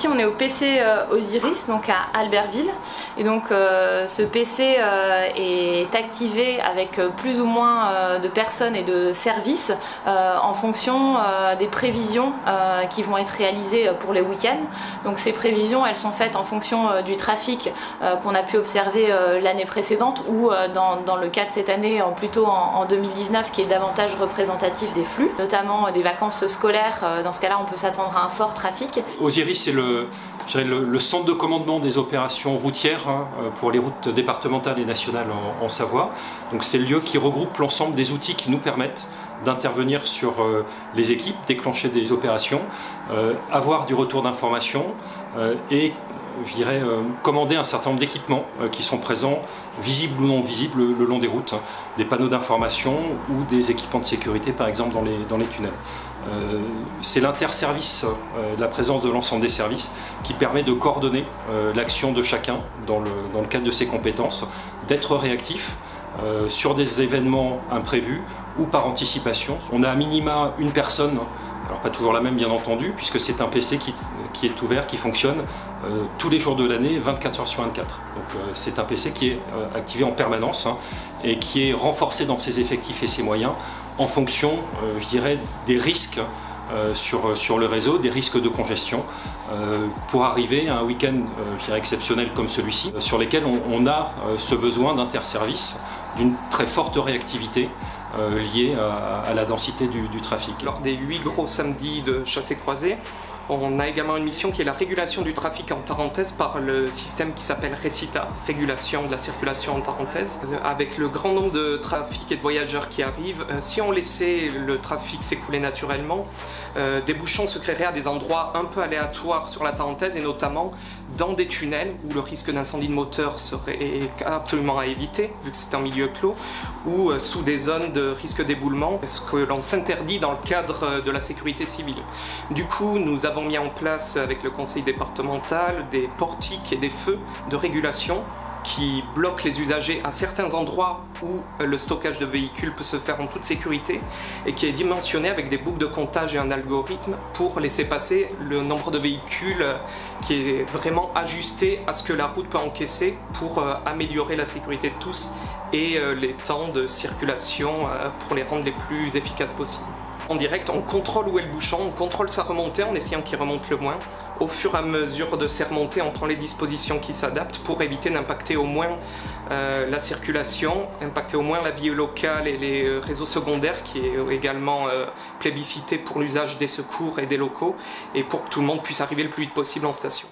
Ici on est au PC Osiris, donc à Albertville, et donc ce PC est activé avec plus ou moins de personnes et de services en fonction des prévisions qui vont être réalisées pour les week-ends. Donc ces prévisions, elles sont faites en fonction du trafic qu'on a pu observer l'année précédente ou dans le cas de cette année plutôt en 2019, qui est davantage représentatif des flux, notamment des vacances scolaires. Dans ce cas-là, on peut s'attendre à un fort trafic. Osiris, c'est le centre de commandement des opérations routières pour les routes départementales et nationales en Savoie. Donc c'est le lieu qui regroupe l'ensemble des outils qui nous permettent d'intervenir sur les équipes, déclencher des opérations, avoir du retour d'informations et je dirais commander un certain nombre d'équipements qui sont présents, visibles ou non visibles, le long des routes, des panneaux d'information ou des équipements de sécurité par exemple dans les tunnels. C'est l'interservice, la présence de l'ensemble des services qui permet de coordonner l'action de chacun dans le cadre de ses compétences, d'être réactif sur des événements imprévus ou par anticipation. On a à minima une personne, alors pas toujours la même bien entendu, puisque c'est un PC qui est ouvert, qui fonctionne tous les jours de l'année, 24 heures sur 24. Donc c'est un PC qui est activé en permanence et qui est renforcé dans ses effectifs et ses moyens en fonction, je dirais, des risques sur le réseau, des risques de congestion, pour arriver à un week-end je dirais exceptionnel comme celui-ci, sur lesquels on a ce besoin d'interservice, d'une très forte réactivité liée à la densité du trafic. Lors des 8 gros samedis de chassé-croisé, on a également une mission qui est la régulation du trafic en Tarentaise par le système qui s'appelle RECITA, régulation de la circulation en Tarentaise. Avec le grand nombre de trafics et de voyageurs qui arrivent, si on laissait le trafic s'écouler naturellement, des bouchons se créeraient à des endroits un peu aléatoires sur la Tarentaise et notamment dans des tunnels où le risque d'incendie de moteur serait absolument à éviter vu que c'est un milieu clos, ou sous des zones de risque d'éboulement, ce que l'on s'interdit dans le cadre de la sécurité civile. Du coup, nous avons mis en place avec le conseil départemental des portiques et des feux de régulation qui bloquent les usagers à certains endroits où le stockage de véhicules peut se faire en toute sécurité et qui est dimensionné avec des boucles de comptage et un algorithme pour laisser passer le nombre de véhicules qui est vraiment ajusté à ce que la route peut encaisser pour améliorer la sécurité de tous et les temps de circulation pour les rendre les plus efficaces possibles. En direct, on contrôle où est le bouchon, on contrôle sa remontée en essayant qu'il remonte le moins. Au fur et à mesure de ses remontées, on prend les dispositions qui s'adaptent pour éviter d'impacter au moins la circulation, impacter au moins la vie locale et les réseaux secondaires qui est également plébiscité pour l'usage des secours et des locaux et pour que tout le monde puisse arriver le plus vite possible en station.